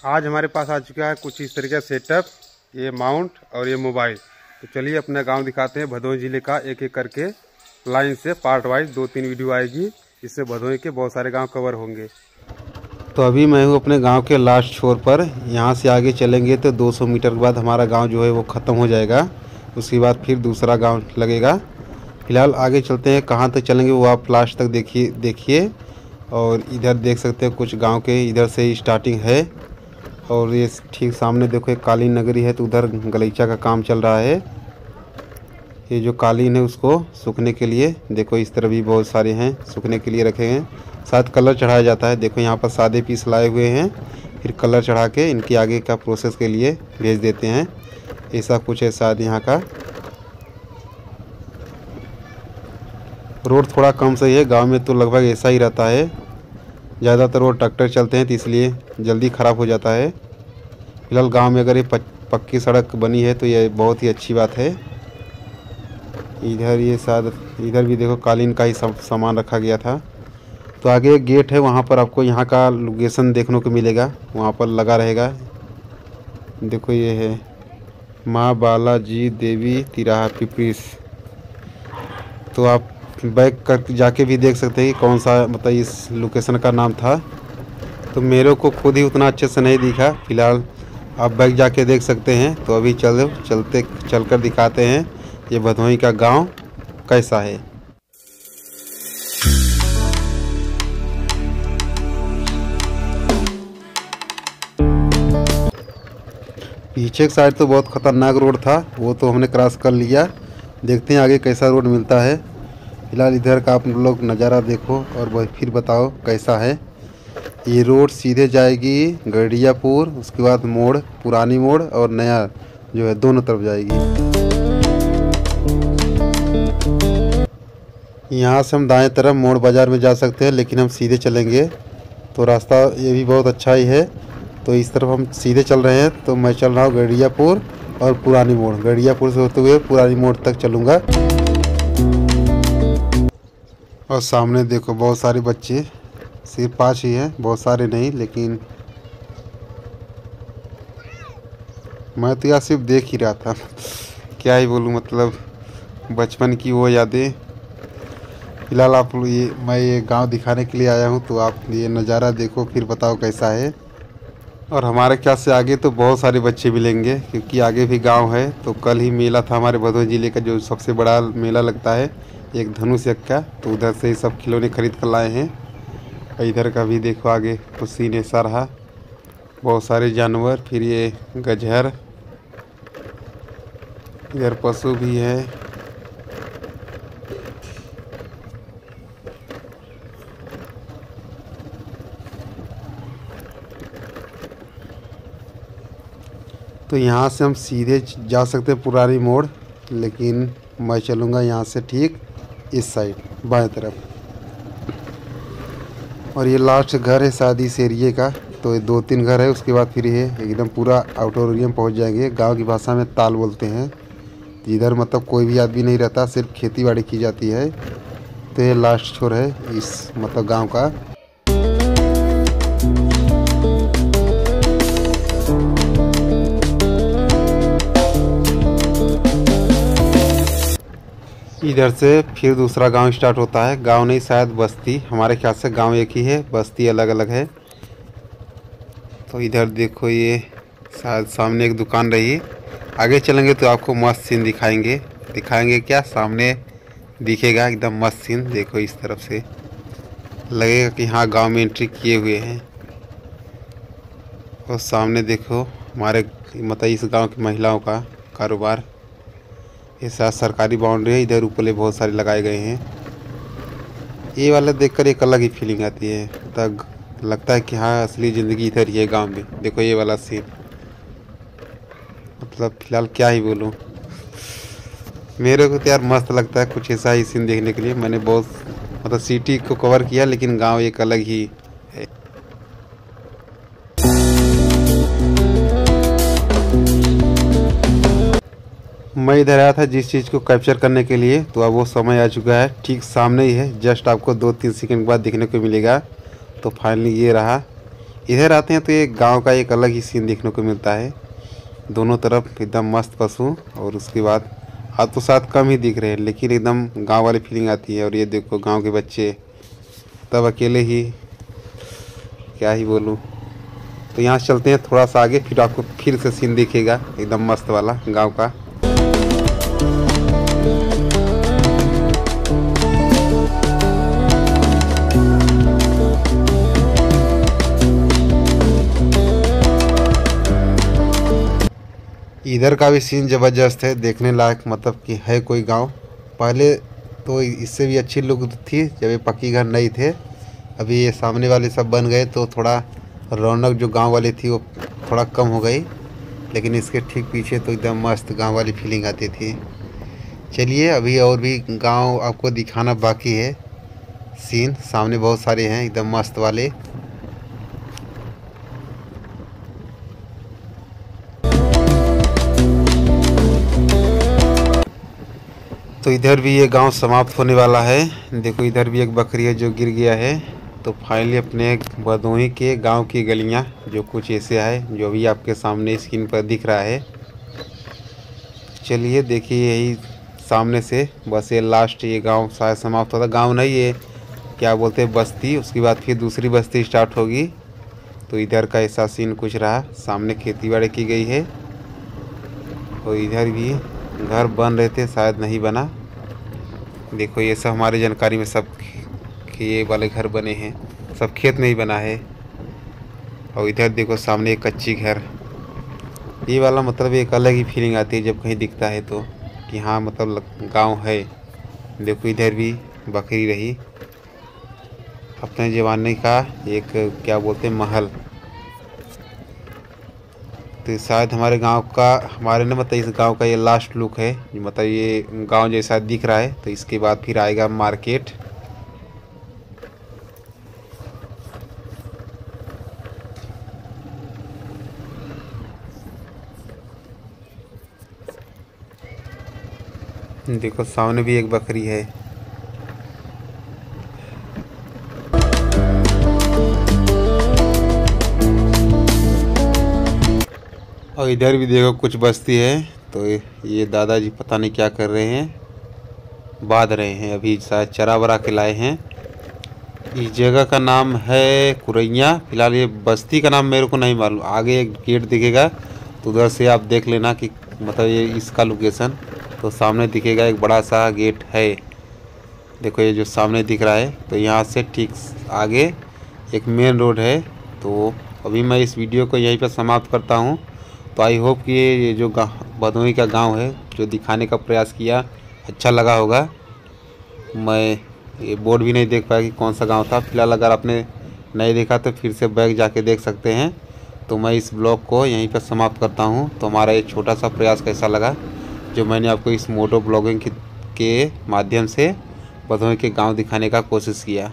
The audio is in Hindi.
आज हमारे पास आ चुका है कुछ इस तरीके का सेटअप, ये माउंट और ये मोबाइल। तो चलिए अपना गांव दिखाते हैं भदोही जिले का, एक एक करके लाइन से पार्ट वाइज 2-3 वीडियो आएगी, इससे भदोही के बहुत सारे गांव कवर होंगे। तो अभी मैं हूँ अपने गांव के लास्ट छोर पर। यहाँ से आगे चलेंगे तो 200 मीटर के बाद हमारा गांव जो है वो ख़त्म हो जाएगा। उसके बाद फिर दूसरा गांव लगेगा। फिलहाल आगे चलते हैं, कहाँ तक चलेंगे वो आप लास्ट तक देखिए। और इधर देख सकते हैं कुछ गांव के इधर से ही स्टार्टिंग है। और ये ठीक सामने देखो एक कालीन नगरी है, तो उधर गलीचा का काम चल रहा है। ये जो कालीन है उसको सूखने के लिए, देखो इस तरह भी बहुत सारे हैं सूखने के लिए रखे हैं। शायद कलर चढ़ाया जाता है। देखो यहाँ पर सादे पीस लाए हुए हैं, फिर कलर चढ़ा के इनके आगे का प्रोसेस के लिए भेज देते हैं। ऐसा कुछ है शायद यहाँ का। रोड थोड़ा कम सही है, गांव में तो लगभग ऐसा ही रहता है। ज़्यादातर वो ट्रैक्टर चलते हैं तो इसलिए जल्दी ख़राब हो जाता है। फिलहाल गांव में अगर ये पक्की सड़क बनी है तो ये बहुत ही अच्छी बात है। इधर ये शायद इधर भी देखो कालीन का ही सब सामान रखा गया था। तो आगे एक गेट है, वहाँ पर आपको यहाँ का लोकेशन देखने को मिलेगा, वहाँ पर लगा रहेगा। देखो ये है माँ बालाजी देवी तिराहा पिपरीस। तो आप बैक कर जाके भी देख सकते हैं कि कौन सा मतलब इस लोकेशन का नाम था। तो मेरे को खुद ही उतना अच्छे से नहीं दिखा। फिलहाल आप बैक जाके देख सकते हैं। तो अभी चलकर दिखाते हैं ये भदोही का गांव कैसा है। पीछे की साइड तो बहुत ख़तरनाक रोड था, वो तो हमने क्रॉस कर लिया। देखते हैं आगे कैसा रोड मिलता है। फिलहाल इधर का आप लोग नज़ारा देखो और फिर बताओ कैसा है। ये रोड सीधे जाएगी गड़ियापुर, उसके बाद मोड़ पुरानी मोड़ और नया जो है दोनों तरफ जाएगी। यहाँ से हम दाएं तरफ मोड़ बाज़ार में जा सकते हैं, लेकिन हम सीधे चलेंगे तो रास्ता ये भी बहुत अच्छा ही है। तो इस तरफ हम सीधे चल रहे हैं। तो मैं चल रहा हूँ गड़ियापुर और पुरानी मोड़, गड़ियापुर से होते हुए पुरानी मोड़ तक चलूँगा। और सामने देखो बहुत सारे बच्चे, सिर्फ 5 ही हैं, बहुत सारे नहीं, लेकिन मैं तो यार सिर्फ देख ही रहा था। क्या ही बोलूँ, मतलब बचपन की वो यादें। फिलहाल मैं ये गांव दिखाने के लिए आया हूँ, तो आप ये नज़ारा देखो फिर बताओ कैसा है। और हमारे ख्याल से आगे तो बहुत सारे बच्चे मिलेंगे, क्योंकि आगे भी गांव है। तो कल ही मेला था हमारे भदोही ज़िले का, जो सबसे बड़ा मेला लगता है एक धनुष यज्ञ का। तो उधर से ही सब खिलौने खरीद कर लाए हैं। इधर का भी देखो आगे तो सीन ऐसा रहा, बहुत सारे जानवर, फिर ये गजहर, इधर पशु भी है। तो यहाँ से हम सीधे जा सकते हैं पुरानी मोड़, लेकिन मैं चलूँगा यहाँ से ठीक इस साइड बाएं तरफ। और ये लास्ट घर है शायद इस एरिए का। तो ये 2-3 घर है, उसके बाद फिर ये एकदम पूरा आउटोरियम पहुंच जाएंगे। गांव की भाषा में ताल बोलते हैं। इधर मतलब कोई भी आदमी नहीं रहता, सिर्फ खेती बाड़ी की जाती है। तो ये लास्ट छोर है इस मतलब गांव का। इधर से फिर दूसरा गांव स्टार्ट होता है। गांव नहीं शायद बस्ती, हमारे ख्याल से गांव एक ही है, बस्ती अलग अलग है। तो इधर देखो ये शायद सामने एक दुकान रही। आगे चलेंगे तो आपको मस्त सीन दिखाएंगे क्या सामने दिखेगा एकदम मस्त सीन। देखो इस तरफ से लगेगा कि हाँ गांव में एंट्री किए हुए हैं। और सामने देखो हमारे मतलब इस गांव की महिलाओं का कारोबार। ये साथ सरकारी बाउंड्री है, इधर ऊपर बहुत सारे लगाए गए हैं। ये वाला देखकर एक अलग ही फीलिंग आती है, तब लगता है कि हाँ असली ज़िंदगी इधर ही है गांव में। देखो ये वाला सीन, मतलब फिलहाल क्या ही बोलूँ, मेरे को तो यार मस्त लगता है कुछ ऐसा ही सीन देखने के लिए। मैंने बहुत मतलब सिटी को कवर किया, लेकिन गांव एक अलग ही है। मैं इधर आया था जिस चीज़ को कैप्चर करने के लिए, तो अब वो समय आ चुका है। ठीक सामने ही है, जस्ट आपको 2-3 सेकंड के बाद देखने को मिलेगा। तो फाइनली ये रहा, इधर आते हैं तो ये गांव का एक अलग ही सीन देखने को मिलता है। दोनों तरफ एकदम मस्त पशु, और उसके बाद हाथ तो साथ कम ही दिख रहे हैं, लेकिन एकदम गांव वाली फीलिंग आती है। और ये देखो गांव के बच्चे तब अकेले ही, क्या ही बोलूँ। तो यहाँ से चलते हैं थोड़ा सा आगे, फिर आपको फिर से सीन दिखेगा एकदम मस्त वाला गांव का। इधर का भी सीन ज़बरदस्त है, देखने लायक, मतलब कि है कोई गांव। पहले तो इससे भी अच्छी लुक थी जब ये पक्की घर नहीं थे। अभी ये सामने वाले सब बन गए तो थोड़ा रौनक जो गांव वाली थी वो थोड़ा कम हो गई, लेकिन इसके ठीक पीछे तो एकदम मस्त गांव वाली फीलिंग आती थी। चलिए अभी और भी गांव आपको दिखाना बाकी है। सीन सामने बहुत सारे हैं एकदम मस्त वाले। तो इधर भी ये गांव समाप्त होने वाला है। देखो इधर भी एक बकरी है जो गिर गया है। तो फाइनली अपने भदोही के गांव की गलियां जो कुछ ऐसे है, जो भी आपके सामने स्क्रीन पर दिख रहा है। चलिए देखिए यही सामने से बस ये लास्ट ये गांव शायद समाप्त होता। गांव नहीं, ये क्या बोलते हैं बस्ती। उसके बाद फिर दूसरी बस्ती स्टार्ट होगी। तो इधर का ऐसा सीन कुछ रहा। सामने खेती बाड़ी की गई है, और इधर भी घर बन रहे थे, शायद नहीं बना। देखो ये सब हमारी जानकारी में सब ये वाले घर बने हैं, सब खेत में ही बना है। और इधर देखो सामने एक कच्ची घर। ये वाला मतलब एक अलग ही फीलिंग आती है जब कहीं दिखता है तो, कि हाँ मतलब गांव है। देखो इधर भी बकरी रही, अपने ज़माने का एक क्या बोलते हैं महल। तो शायद हमारे गांव का, हमारे ना मतलब इस गांव का ये लास्ट लुक है। मतलब ये गांव जैसा दिख रहा है। तो इसके बाद फिर आएगा मार्केट। देखो सामने भी एक बकरी है। और इधर भी देखो कुछ बस्ती है। तो ये दादाजी पता नहीं क्या कर रहे हैं, बांध रहे हैं, अभी शायद चरा वरा के लाए हैं। इस जगह का नाम है कुरैया। फिलहाल ये बस्ती का नाम मेरे को नहीं मालूम। आगे एक गेट दिखेगा तो उधर से आप देख लेना कि मतलब ये इसका लोकेशन। तो सामने दिखेगा एक बड़ा सा गेट है। देखो ये जो सामने दिख रहा है, तो यहाँ से ठीक आगे एक मेन रोड है। तो अभी मैं इस वीडियो को यहीं पर समाप्त करता हूँ। तो आई होप कि ये जो भदोही का गांव है जो दिखाने का प्रयास किया अच्छा लगा होगा। मैं ये बोर्ड भी नहीं देख पाया कि कौन सा गांव था। फिलहाल अगर आपने नहीं देखा तो फिर से बैक जाके देख सकते हैं। तो मैं इस ब्लॉग को यहीं पर समाप्त करता हूं। तो हमारा एक छोटा सा प्रयास कैसा लगा जो मैंने आपको इस मोटो ब्लॉगिंग के माध्यम से भदोही के गांव दिखाने का कोशिश किया।